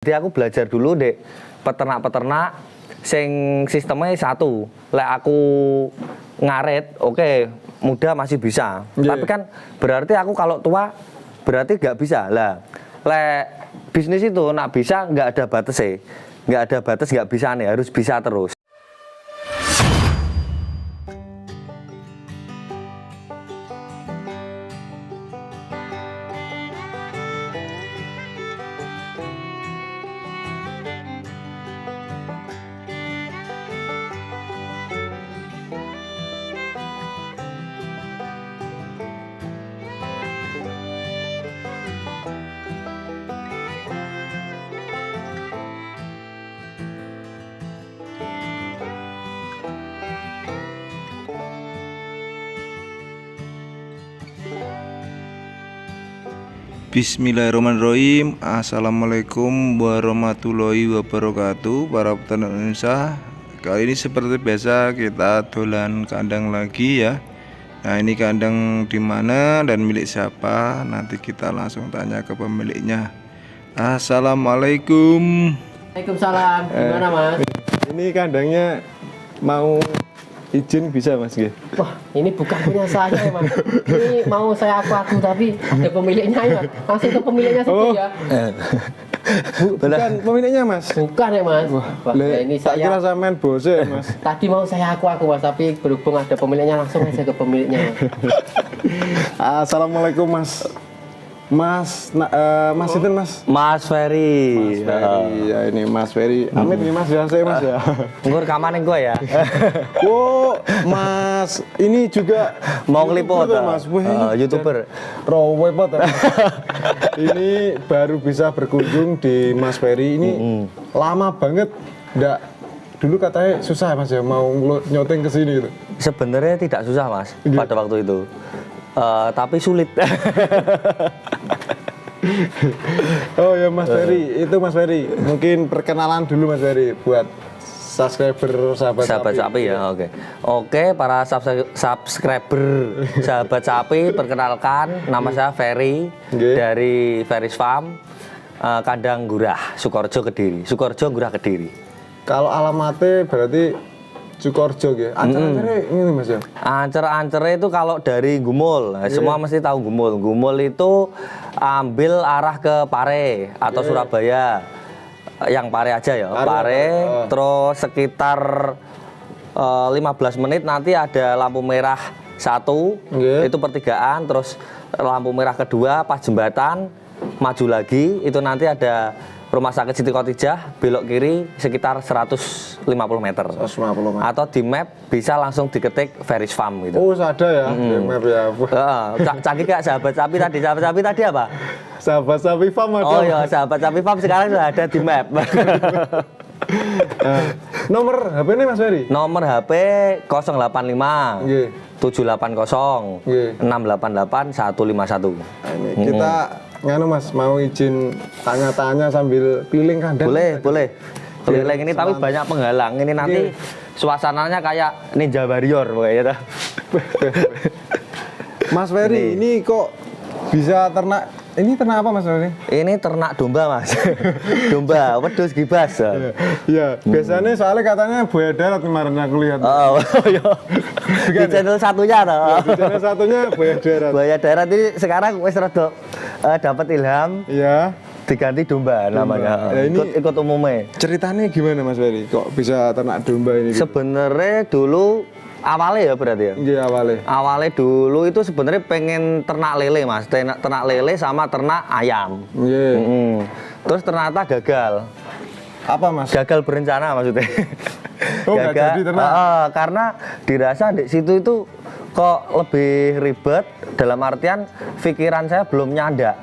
Jadi aku belajar dulu dek peternak-peternak sing sistemnya satu. Lek aku ngaret, oke, muda masih bisa. Tapi kan berarti aku kalau tua berarti nggak bisa lah. Lek bisnis itu nak bisa nggak ada batas nggak ada batas, nggak bisa nih, harus bisa terus. Bismillahirrahmanirrahim. Assalamualaikum warahmatullahi wabarakatuh. Para peternak Indonesia, kali ini seperti biasa kita dolan kandang lagi ya. Nah, ini kandang di mana dan milik siapa? Nanti kita langsung tanya ke pemiliknya. Assalamualaikum. Waalaikumsalam. Gimana Mas? Ini kandangnya mau izin bisa Mas? Wah, ini bukan punya saya ya Mas. Ini mau saya aku tapi ada pemiliknya ya. Langsung ke pemiliknya saja ya. Bukan pemiliknya Mas? Bukan ya Mas. Wah, ini saya kira sampean bose ya Mas. Tadi mau saya aku Mas, tapi berhubung ada pemiliknya langsung aja ke pemiliknya. Assalamualaikum Mas. Mas itu Mas? Mas Ferry. Mas Ferry, ya ini Mas Ferry. Amit nih Mas ya, saya Mas ya. Nggur rekaman yang gue ya. Oh, Mas, ini juga mau ngeliput Mas, YouTuber. Rawepot. Ini baru bisa berkunjung di Mas Ferry ini lama banget. Dulu katanya susah Mas ya mau nyoteng ke sini gitu. Sebenarnya tidak susah Mas pada waktu itu. Tapi sulit. Oh ya Mas Ferry, itu Mas Ferry. Mungkin perkenalan dulu Mas Ferry buat subscriber sahabat sapi ya. Oke, para subscriber sahabat sapi, perkenalkan nama saya Ferry dari Ferry's Farm, kandang Gurah, Sukorejo Kediri. Sukorejo Gurah Kediri. Kalau alamatnya berarti Sukorejo ya. Ancer-ancernya ini Mas ya. Ancer-ancernya itu kalau dari Gumul, semua mesti tahu Gumul. Gumul itu ambil arah ke Pare atau Surabaya. Yang Pare aja ya. Pare, terus sekitar 15 menit nanti ada lampu merah satu, itu pertigaan, terus lampu merah kedua pas jembatan, maju lagi, itu nanti ada Rumah Sakit Siti Khotijah, belok kiri sekitar 150 meter. 150 meter. Atau di map bisa langsung diketik Ferry's Farm gitu. Oh, ada ya di map ya. Canggih gak sahabat sapi tadi? Sahabat sapi tadi apa? Sahabat sapi farm ada. Oh iya, sahabat sapi farm sekarang sudah ada di map. Nomor HP ini Mas Ferry? Nomor HP 085 780 688 151. Ini kita nganu Mas, mau izin tanya-tanya sambil keliling kandang. Boleh. Keliling ini tapi banyak penghalang. Ini nanti suasananya kayak Ninja Warrior kayaknya. Mas Ferry, ini kok bisa ternak? Ini ternak apa Mas Ferry? Ini ternak domba Mas. Domba, wedhus gibas. Iya, biasanya soalnya katanya buaya darat kemarin aku lihat. Oh iya. Di channel satunya toh. Di channel satunya buaya darat. Buaya darat ini sekarang wis rada dapat ilham. Iya. Diganti domba namanya. Ya, ini ikut umumnya. Ceritanya gimana Mas Ferry? Kok bisa ternak domba ini? Sebenarnya dulu awalnya ya berarti ya? Iya awalnya. Awalnya dulu itu sebenarnya pengen ternak lele Mas, ternak lele sama ternak ayam. Iya. Terus ternyata gagal. Apa Mas? Gagal berencana maksudnya. Oh, gagal jadi ternak? Karena dirasa di situ itu kok lebih ribet, dalam artian pikiran saya belum nyandak.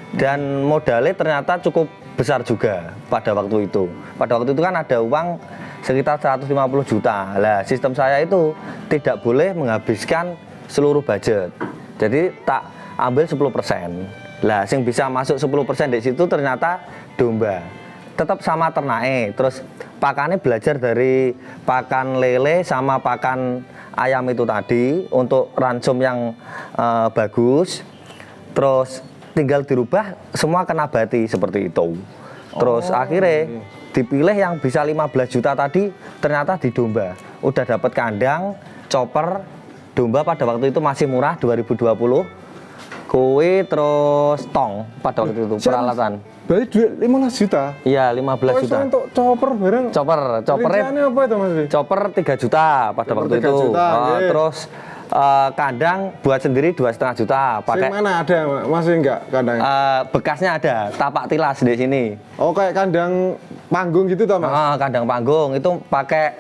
Dan modalnya ternyata cukup besar juga pada waktu itu. Pada waktu itu kan ada uang sekitar 150 juta. Lah, sistem saya itu tidak boleh menghabiskan seluruh budget. Jadi tak ambil 10%. Lah, yang bisa masuk 10% di situ ternyata domba. Tetap sama ternaknya. Terus pakannya belajar dari pakan lele sama pakan ayam itu tadi untuk ransum yang bagus. Terus tinggal dirubah semua kena bati seperti itu. Terus akhirnya dipilih yang bisa 15 juta tadi ternyata di domba. Udah dapat kandang, chopper, domba pada waktu itu masih murah 2020. Kue terus tong pada waktu itu peralatan. Berarti duit 15 juta? Iya, 15 Oh, juta. itu untuk chopper bareng? Choppernya Rinciannya apa itu Mas? chopper 3 juta pada Chopper waktu 3 itu. juta, oke. Terus kandang buat sendiri 2,5 juta. Sing Pakai mana ada masih enggak kandang? bekasnya ada, tapak tilas di sini. Oh kayak kandang panggung gitu toh Mas? Kandang panggung itu pakai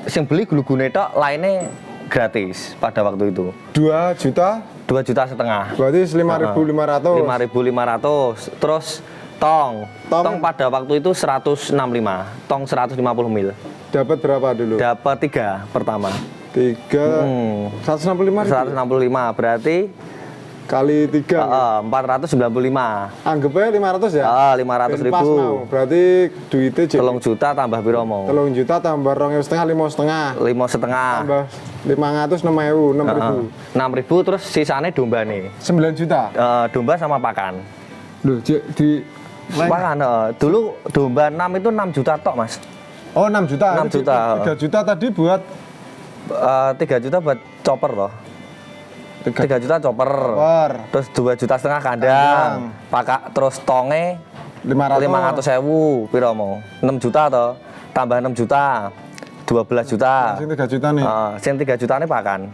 sing beli gulu-gune tok, lainnya gratis pada waktu itu. 2 juta? 2,5 juta. Berarti 5.500. 5.500. Terus tong pada waktu itu 165, tong 150 mil. Dapat berapa dulu? Dapat 3 pertama. 3 165 ribu. 165 berarti Kali 3. 495. Anggapnya 500 ya? 500 Ben pas ribu. mau. Berarti duitnya jadi 3 juta tambah piro mau? 3 juta tambah 2,5, 5,5. 5,5. Tambah 500, 6.000, 6.000. 6.000 terus sisanya domba nih. 9 juta. Domba sama pakan. Loh, di Pakan, dulu domba 6 itu 6 juta tok mas. Oh 6 juta. 6 juta. 3 juta tadi buat 3 juta buat chopper loh. 3 juta chopper. Terus 2,5 juta kandang. Terus tonge 500.000 piro mau? 6 juta toh. Tambah 6 juta. 12 juta. Sing 3 juta nih. Sing 3 juta ini pakan.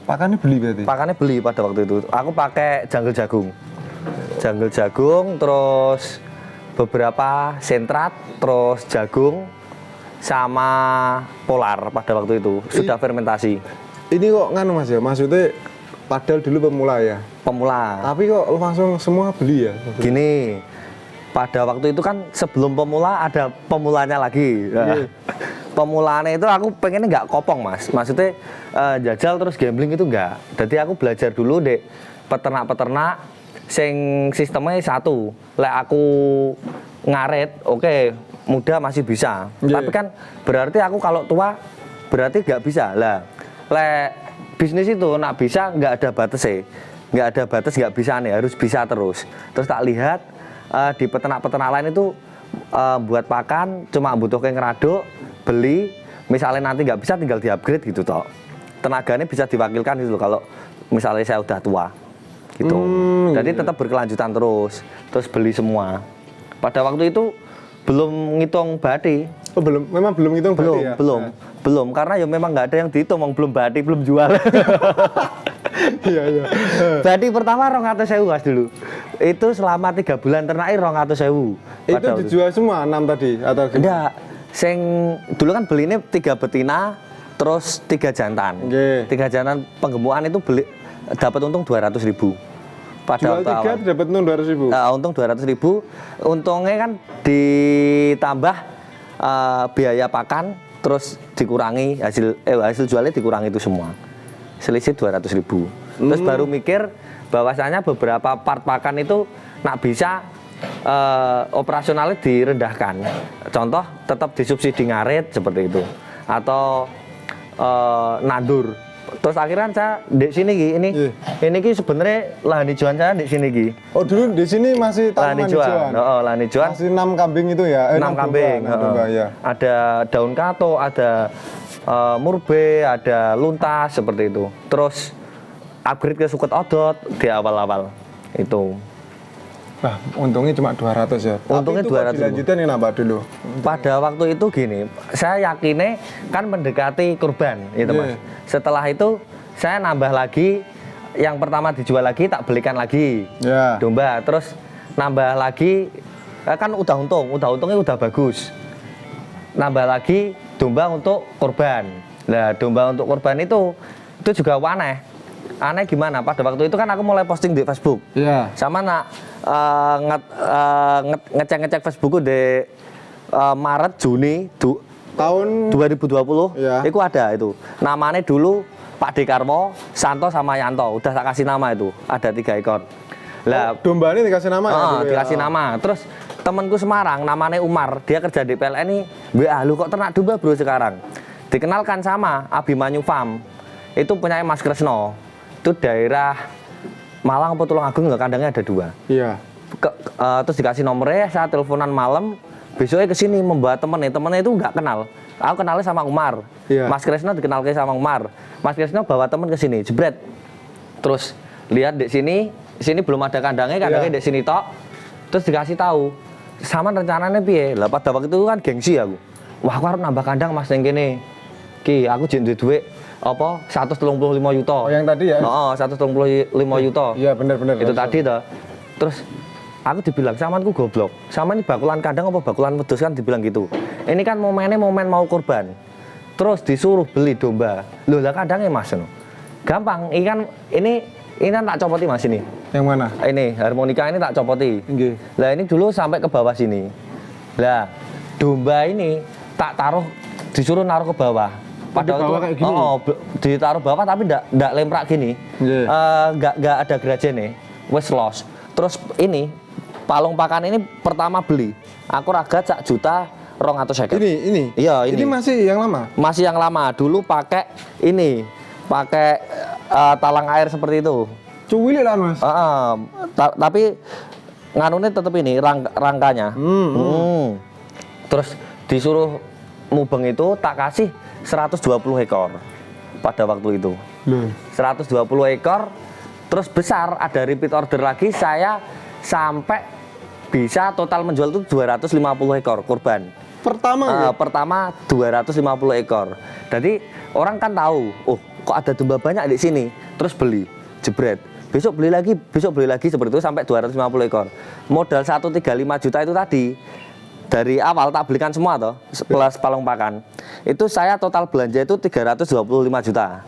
Pakannya beli berarti? Pakannya beli pada waktu itu. Aku pakai jungle jagung. Jungle jagung, terus beberapa sentrat, terus jagung, sama polar pada waktu itu. Sudah fermentasi. Ini kok nganu Mas ya, maksudnya padahal dulu pemula ya? Pemula. Tapi kok langsung semua beli ya? Gini, pada waktu itu kan sebelum pemula ada pemulanya lagi. Pemulanya itu aku pengennya nggak kopong mas, maksudnya jajal terus gambling itu nggak. Jadi aku belajar dulu deh peternak-peternak sing sistemnya satu. Lek aku ngaret, oke, muda masih bisa. Tapi kan berarti aku kalau tua berarti nggak bisa lah. Lek bisnis itu nak bisa nggak ada batas nggak ada batas, nggak bisa nih, harus bisa terus. Terus tak lihat di peternak-peternak lain itu buat pakan cuma butuh kayak ngeraduk, beli, misalnya nanti nggak bisa tinggal di-upgrade gitu toh. Tenaganya bisa diwakilkan gitu loh kalau misalnya saya udah tua gitu. Jadi tetap berkelanjutan terus beli semua. Pada waktu itu belum ngitung bati. Oh belum, memang belum ngitung bati ya? Belum, karena ya memang nggak ada yang dihitung, belum bati, belum jual. Iya. Bati pertama 200.000 mas dulu. Itu selama 3 bulan terakhir 200.000. Itu dijual semua 6 tadi atau gimana? Enggak, sing dulu kan beli ini 3 betina, terus 3 jantan. 3 jantan penggemukan itu beli dapat untung 200.000. Pada jual 3 dapat untung 200.000. Untung 200.000. Untungnya kan ditambah biaya pakan, terus dikurangi hasil jualnya dikurangi itu semua. Selisih 200.000. Terus baru mikir bahwasanya beberapa part pakan itu nak bisa operasionalnya direndahkan. Contoh tetap disubsidi ngarit seperti itu, atau nandur. Terus akhirnya saya di sini ini sebenarnya lahan hijauan saya di sini Oh dulu di sini masih tanaman hijauan. Lahan hijauan. Masih 6 kambing itu ya? 6 kambing. Domba, ya. Ada daun kato, ada murbe, ada luntas seperti itu. Terus upgrade ke suket odot di awal-awal itu. Nah, untungnya cuma 200 ya. Untungnya 200. Dilanjutin ini nambah dulu. Pada waktu itu gini, saya yakinnya kan mendekati kurban, gitu mas. Setelah itu saya nambah lagi, yang pertama dijual lagi, tak belikan lagi domba, terus nambah lagi, kan udah untungnya udah bagus. Nambah lagi domba untuk kurban. Nah, domba untuk kurban itu juga aneh gimana? Pada waktu itu kan aku mulai posting di Facebook. Sama nak ngecek Facebook di Maret Juni tahun 2020 itu ada itu namanya dulu Pak Dekarmo, Santo sama Yanto, udah tak kasih nama itu, ada 3 ekor lah. Domba ini dikasih nama dikasih nama. Terus temanku Semarang namanya Umar, dia kerja di PLN ini, lu kok ternak domba bro sekarang, dikenalkan sama Abimanyu Farm, itu punya Mas Kresno, itu daerah Malang apa Tulungagung, kandangnya ada 2. Terus dikasih nomornya, saya teleponan malam, besoknya ke sini membawa temennya itu nggak kenal. Aku kenalnya sama Umar. Iya. Mas Kresno dikenalkan sama Umar. Mas Kresno bawa temen ke sini, jebret. Terus lihat di sini belum ada kandangnya di sini tok. Terus dikasih tahu, sama rencananya piye? Lah pada waktu itu kan gengsi aku. Wah, aku harus nambah kandang Mas yang gini. Ki, aku jendu duit apa 135 juta. Oh, yang tadi ya? Oh, 135 juta. Iya, benar. Itu tadi toh. Terus aku dibilang, "Samanku goblok. Sama ini bakulan kandang apa bakulan wedhus?" kan dibilang gitu. Ini kan momennya momen mau kurban. Terus disuruh beli domba. Loh, lah kandangnya Mas. Gampang, ini kan tak copoti Mas ini. Yang mana? Ini harmonika ini tak copoti. Nggih. Lah ini dulu sampai ke bawah sini. Lah domba ini tak taruh, disuruh naruh ke bawah. Di bawah kayak gini? Ditaruh bawah tapi ndak lemprak gini. Nggih. Nggak ada gerajene. Wes los. Terus ini palung pakan ini pertama beli. Aku ragat 1.250.000. Ini? Iya, ini. Ini masih yang lama? Masih yang lama. Dulu pakai ini, pakai talang air seperti itu. Cuwili lah Mas. Tapi nganunya tetap ini rangkanya. Terus disuruh mubeng itu tak kasih 120 ekor pada waktu itu. 120 ekor. Terus besar, ada repeat order lagi, saya sampai bisa total menjual itu 250 ekor kurban. Pertama Pertama 250 ekor. Jadi orang kan tahu, oh kok ada domba banyak di sini. Terus beli, jebret. Besok beli lagi seperti itu sampai 250 ekor. Modal 135 juta itu tadi. Dari awal tak belikan semua toh, plus palung pakan. Itu saya total belanja itu 325 juta.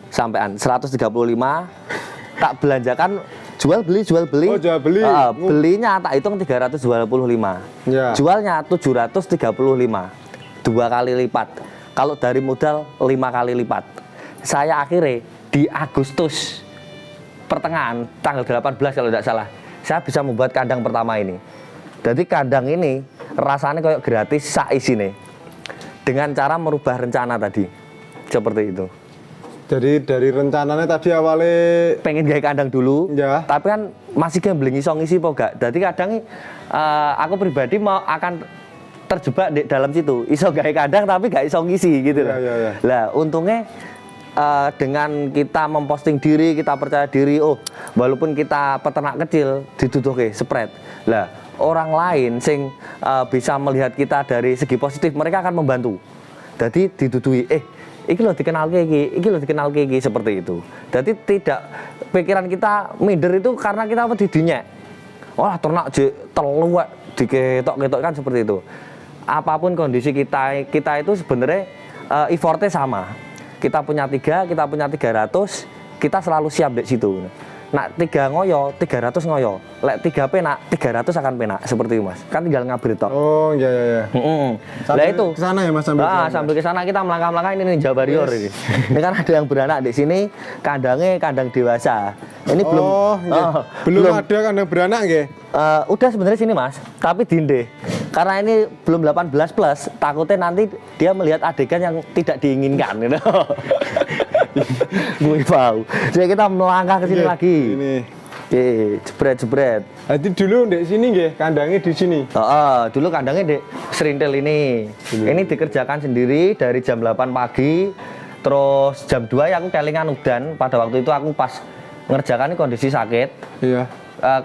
Sampean 135 tak belanjakan jual beli. Oh, jual beli. Belinya tak hitung 325. Ya. Jualnya 735. 2 kali lipat. Kalau dari modal 5 kali lipat. Saya akhirnya di Agustus pertengahan tanggal 18 kalau tidak salah, saya bisa membuat kandang pertama ini. Jadi kandang ini rasanya kayak gratis sak isine. Dengan cara merubah rencana tadi. Seperti itu. Jadi dari rencananya tadi awalnya Pengen gawe kandang dulu, Ya. tapi kan masih gambling iso ngisi apa gak. Jadi kadang aku pribadi akan terjebak di dalam situ. Iso gawe kandang tapi gak iso ngisi gitu loh. Ya. Lah untungnya dengan kita memposting diri, kita percaya diri, oh walaupun kita peternak kecil diduduke spread. Lah orang lain sing bisa melihat kita dari segi positif, mereka akan membantu. Jadi didudui, iki lo dikenal iki seperti itu. Jadi tidak pikiran kita minder itu karena kita apa didinyek. Wah, ternak teluwek diketok-ketok kan seperti itu. Apapun kondisi kita itu sebenarnya effortnya sama. Kita punya 3, kita punya 300, kita selalu siap di situ. Nak 3 ngoyo, 300 ngoyo. Lek 3 penak, 300 akan penak seperti itu Mas. Kan tinggal ngabrit tok. Oh iya. Lah itu Kesana ya Mas sambil ke sana kita melangkah-melangkah ini Ninja Warrior ini. Ini kan ada yang beranak di sini, kandangnya kandang dewasa. Ini belum ada kandang beranak nggih. Udah sebenarnya sini Mas, tapi dinde. Karena ini belum 18 plus, takutnya nanti dia melihat adegan yang tidak diinginkan gitu. Gue tahu. Jadi kita melangkah ke sini lagi. Ini. Oke, jebret. Jadi dulu di sini nggih, kandangnya di sini. Dulu kandangnya di serintil ini. Ini dikerjakan sendiri dari jam 8 pagi. Terus jam 2 ya aku kelingan udan. Pada waktu itu aku pas ngerjakan ini kondisi sakit. Iya.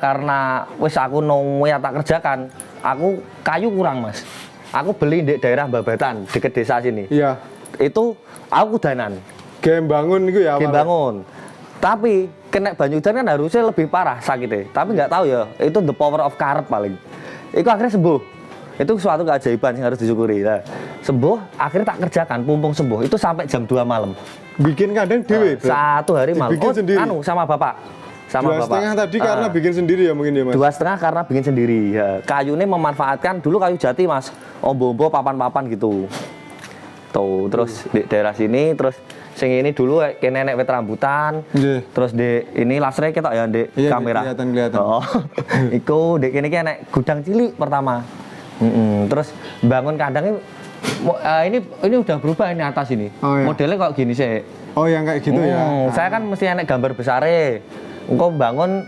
Karena wis aku nunggu tak kerjakan. Aku kayu kurang Mas. Aku beli di daerah Babatan, dekat desa sini. Iya. Itu aku kudanan. Game bangun itu ya. Game bangun. Tapi kena banyu udan kan harusnya lebih parah sakitnya. Tapi nggak tahu ya, itu the power of karep paling. Itu akhirnya sembuh. Itu suatu keajaiban yang harus disyukuri. Nah, sembuh, akhirnya tak kerjakan, mumpung sembuh. Itu sampai jam 2 malam. Bikin kandang dewe. Satu hari malam. Bikin sendiri. Sama bapak. Sama 2,5 bapak. tadi karena bikin sendiri ya mungkin ya Mas. 2,5 karena bikin sendiri. Ya. Kayunya memanfaatkan dulu kayu jati Mas. Ombo-ombo papan-papan gitu. Tuh, terus di daerah sini, terus sing ini dulu kayak nenek wet rambutan. Nggih. Terus di ini lasernya kita ya di Iya, kamera. kelihatan. Oh. Iku di kene nek gudang cilik pertama. Terus bangun kandangnya ini udah berubah ini atas ini. Oh, iya. Modelnya kok gini sih. Oh yang kayak gitu ya. Saya kan mesti enek gambar besare. engko bangun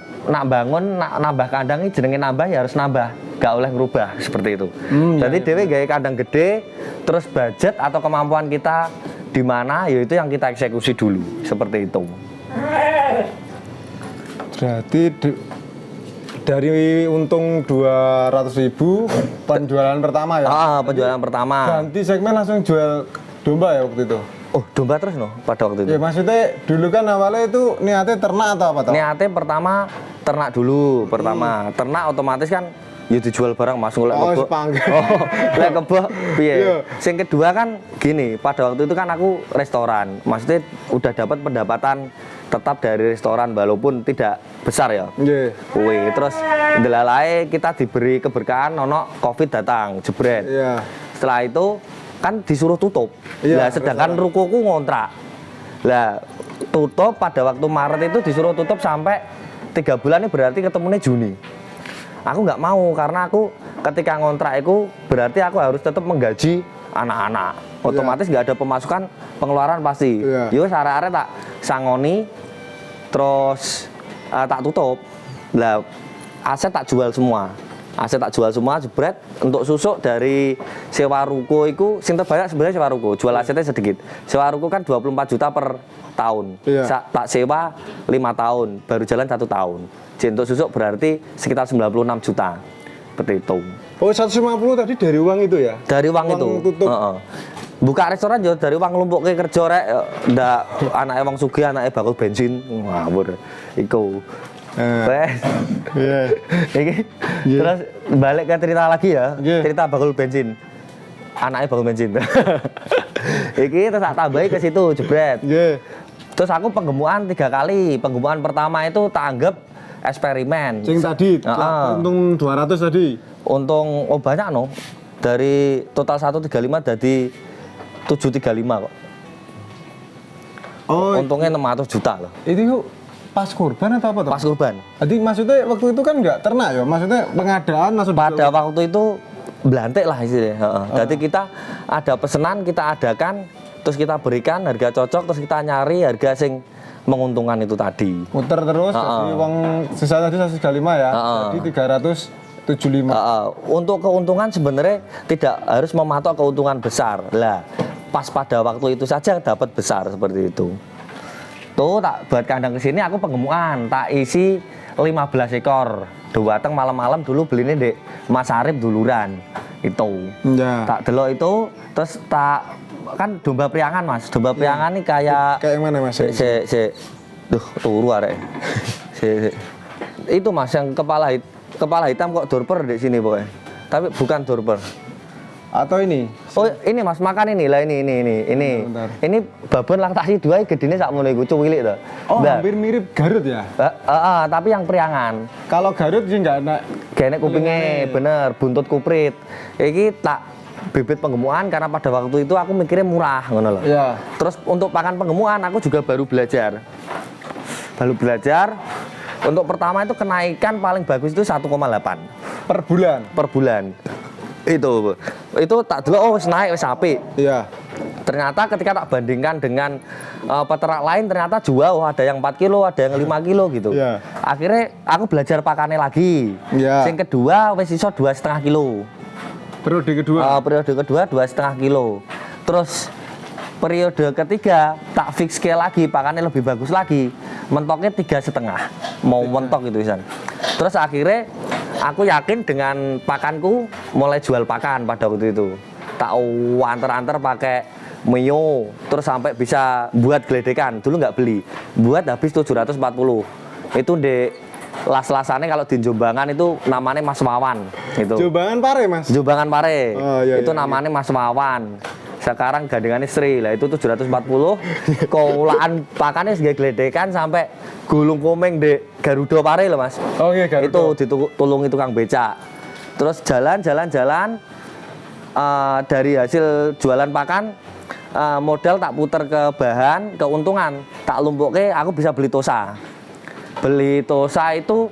nambah kandang iki jenenge nambah ya harus nambah, gak oleh ngerubah seperti itu. Jadi dhewe gawe kandang gede, terus budget atau kemampuan kita di mana ya itu yang kita eksekusi dulu, seperti itu. Berarti dari untung 200.000 penjualan pertama ya? Penjualan pertama. Ganti segmen langsung jual domba ya waktu itu? Oh, domba terus no pada waktu itu. Ya maksudnya dulu kan awalnya itu niatnya ternak atau apa toh? Niatnya pertama ternak dulu, ternak otomatis kan ya dijual barang masuk lek kebo. Lek kebo piye? Iya. Sing kedua kan gini, pada waktu itu kan aku restoran. Maksudnya udah dapat pendapatan tetap dari restoran walaupun tidak besar ya. Nggih. Kuwi terus ndelalae kita diberi keberkahan ono Covid datang, jebret. Iya. Setelah itu kan disuruh tutup. Iya, Lah sedangkan rukoku ngontrak. Lah tutup pada waktu Maret itu disuruh tutup sampai 3 bulan, ini berarti ketemunya Juni. Aku nggak mau karena aku ketika ngontrak itu berarti aku harus tetap menggaji anak-anak. Otomatis nggak ada pemasukan, pengeluaran pasti. Yo arek-arek tak sangoni terus tak tutup. Lah aset tak jual semua. Jebret untuk susuk dari sewa ruko itu sing terbanyak sebenarnya sewa ruko, jual asetnya sedikit. Sewa ruko kan 24 juta per tahun. Tak sewa 5 tahun, baru jalan 1 tahun. Jadi untuk susuk berarti sekitar 96 juta. Seperti itu. Oh 150 tadi dari uang itu ya? Dari uang itu. Tutup. Buka restoran juga dari uang lumpuke kerja rek ndak anake wong sugih, anake bakul bensin. Ngawur. Iku. Iki terus balik ke cerita lagi ya. Cerita bakul bensin. Anaknya bakul bensin. Iki terus tak tambahi ke situ jebret. Terus aku penggemukan 3 kali. Penggemukan pertama itu tak anggap eksperimen. Sing tadi untung 200 tadi. Untung banyak no. Dari total 135 jadi 735 kok. Oh, untungnya 600 juta loh. Itu pas kurban atau apa tuh? Pas kurban. Jadi maksudnya waktu itu kan nggak ternak ya? Maksudnya pengadaan langsung pada waktu itu belantik lah istilahnya. Jadi kita ada pesanan, kita adakan, terus kita berikan harga cocok, terus kita nyari harga sing menguntungkan itu tadi. Muter terus, jadi uang sisa tadi 135 ya, jadi 375. Untuk keuntungan sebenarnya tidak harus mematok keuntungan besar. Lah, pas pada waktu itu saja dapat besar seperti itu. Tuh tak buat kandang kesini aku penggemukan, tak isi 15 ekor. Datang malam-malam dulu beli ini dek Mas Arif duluran itu. Tak delok itu, terus tak kan domba priangan mas. Domba priangan nih kayak yang mana mas? Turu arek. Itu mas yang kepala hitam kok dorper di sini pokoknya. Tapi bukan dorper. Atau ini? Oh ini mas, makan ini lah ini. Bentar. Ini babon laktasi 2 gedine sak ngono iku cuwilik to. Oh, hampir mirip Garut ya? Tapi yang priangan. Kalau Garut sih enggak enak. Gak enak kupingnya, bener, buntut kuprit. Iki tak bibit penggemukan karena pada waktu itu aku mikirnya murah ngono loh. Iya. Terus untuk pakan penggemukan aku juga baru belajar. Untuk pertama itu kenaikan paling bagus itu 1,8 per bulan. Itu tak dulu wis naik wis apik. Iya. Ternyata ketika tak bandingkan dengan peternak lain ternyata jual ada yang 4 kilo, ada yang 5 kilo gitu. Iya. Akhirnya aku belajar pakannya lagi. Iya. Yang kedua wis iso 2,5 kilo. Periode kedua 2,5 kilo. Terus periode ketiga tak fix scale lagi, pakannya lebih bagus lagi. Mentoknya 3,5. Mau mentok gitu Isan. Terus akhirnya aku yakin dengan pakanku mulai jual pakan pada waktu itu. Tak antar-antar pakai Mio, terus sampai bisa buat geledekan. Dulu nggak beli, buat habis 740. Itu di las-lasannya kalau di Jombangan itu namanya Mas Wawan. Itu. Jombangan Pare mas? Jombangan Pare. Oh, iya, itu namanya Mas Wawan. Sekarang gandengannya Sri lah itu 740. Kaulaan pakannya segala geledekan sampai gulung komeng di Garuda Pare loh mas. Oke, Garuda. Itu ditulungi tukang becak. Terus jalan. Dari hasil jualan pakan modal tak puter ke bahan, keuntungan tak lumpuke aku bisa beli tosa. Beli tosa itu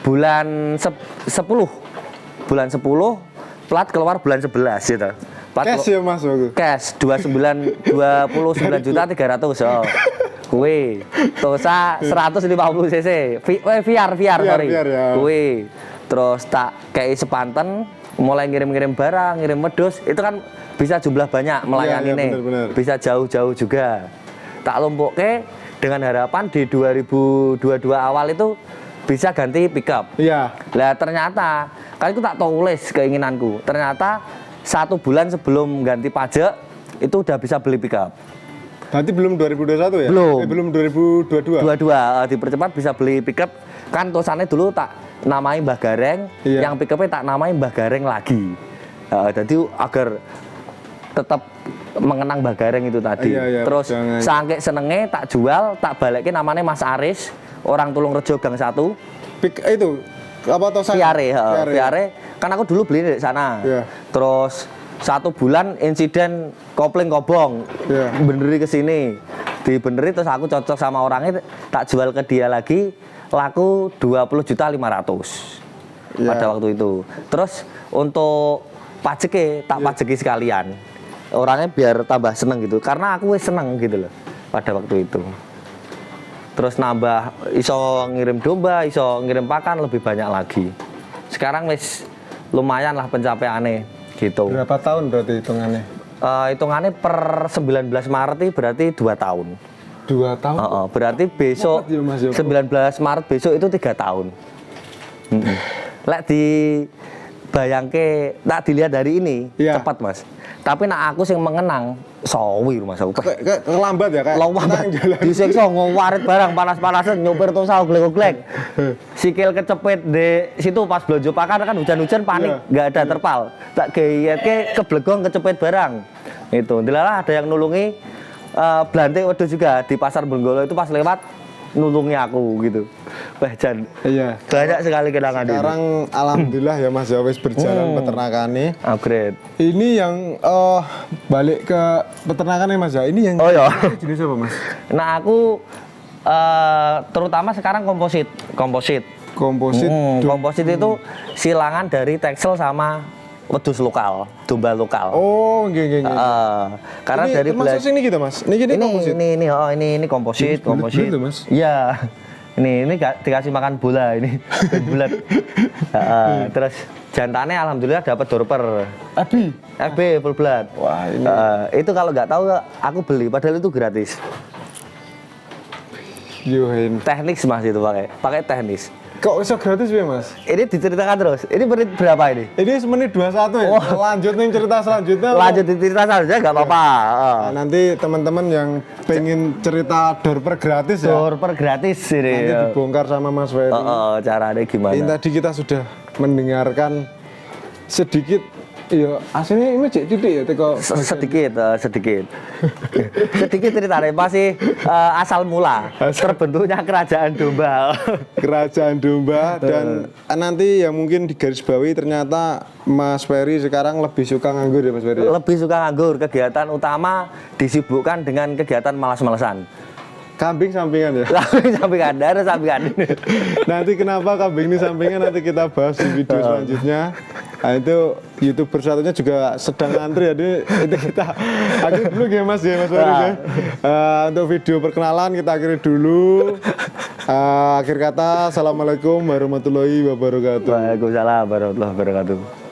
bulan 10. Bulan 10 plat keluar bulan 11 gitu. Cash ya mas waktu? Cash 29 juta 300. Oh. Kuwi Tosa 150 cc. VR sorry. VR, ya. Kuwi terus tak kei sepanten mulai ngirim-ngirim barang, ngirim wedhus, itu kan bisa jumlah banyak melayani Iya, nih. bener. Bisa jauh-jauh juga. Tak lumpukke dengan harapan di 2022 awal itu bisa ganti pickup. Iya. Lah ternyata kan itu tak tulis keinginanku. Ternyata 1 bulan sebelum ganti pajak itu udah bisa beli pickup. Berarti belum 2021 ya? Belum. Belum 2022. Dua-dua dipercepat bisa beli pickup. Kan tulisannya dulu tak namai Mbah Gareng, Iya. yang pickupnya tak namai Mbah Gareng lagi. Jadi agar tetap mengenang Mbah Gareng itu tadi. Iya, Terus jangan. saking senenge tak jual, tak balikin namanya Mas Aris, orang Tulungrejo Gang 1. Itu apa Tosa? Viare. Kan aku dulu beli di sana. Iya. Terus 1 bulan insiden kopling kobong. Iya. Beneri ke sini. Dibeneri terus aku cocok sama orangnya, tak jual ke dia lagi, laku 20.500.000 Iya. pada waktu itu. Terus untuk pajeke tak pajeki sekalian. Orangnya biar tambah seneng gitu. Karena aku wis seneng gitu loh pada waktu itu. Terus nambah iso ngirim domba, iso ngirim pakan lebih banyak lagi. Sekarang wis lumayan lah pencapaiannya gitu. Berapa tahun berarti hitungannya? Hitungannya per 19 Maret ini berarti 2 tahun. 2 tahun. Berarti besok Cepet ya, Mas, ya. 19 Maret besok itu 3 tahun. Lek di bayangke tak dilihat dari ini Iya. cepat Mas. Tapi nak aku sing mengenang sawi Mas aku. Kayak lambat ya kayak. Lawang tenang jalan. disiksa ngowarit barang panas-panasan nyopir tuh sao glek-glek. Sikil kecepit di situ pas belanja pakan kan hujan-hujan panik, Iya. nggak ada terpal. Tak geyetke keblegong kecepit barang. Itu, dilalah ada yang nulungi Blante wedhus juga di Pasar Benggolo itu pas lewat nulungi aku gitu. Wah, Jan. Iya. Banyak sekali kenangan ini. Sekarang alhamdulillah ya Mas ya wis berjalan peternakannya. Upgrade. Ini yang balik ke peternakannya Mas ya. Ini yang Oh ya. jenis apa Mas? Nah, aku terutama sekarang komposit. Komposit. Komposit itu silangan dari teksel sama wedhus lokal, domba lokal. Oh, nggih. Karena Ini dari termasuk sini kita Mas. Ini komposit. ini komposit. Bulat-bulat tuh, Mas? Iya. Ini dikasih makan bola ini, bulat. Terus jantannya alhamdulillah dapat dorper. FB full blood. Wah, ini. Itu kalau nggak tahu aku beli, padahal itu gratis. Yohin. Teknik Mas itu pakai teknis. Kok bisa gratis ya Mas? Ini diceritakan terus. Ini menit berapa ini? Ini menit 21 ya. Oh. Lanjut nih cerita selanjutnya. Lanjut di cerita saja nggak apa-apa. Nah, nanti teman-teman yang pengen cerita dorper gratis ya. Dorper gratis ini. Nanti dibongkar sama Mas Ferry. Caranya gimana? Ini tadi kita sudah mendengarkan sedikit. Iya, aslinya ini cek titik ya teko sedikit ceritanya masih asal mula terbentuknya kerajaan domba. kerajaan domba dan nanti yang mungkin di garis bawahi ternyata Mas Ferry sekarang lebih suka nganggur ya Mas Ferry. Lebih suka nganggur, kegiatan utama disibukkan dengan kegiatan malas-malasan. Kambing sampingan ya. Sampingan, ada sampingan. Nanti kenapa kambing ini sampingan nanti kita bahas di video selanjutnya. Nah itu YouTuber satunya juga sedang ngantri ya. Itu kita akhiri dulu ya Mas Ferry ya. Untuk video perkenalan kita akhiri dulu. Akhir kata, assalamualaikum warahmatullahi wabarakatuh. Waalaikumsalam warahmatullahi wabarakatuh.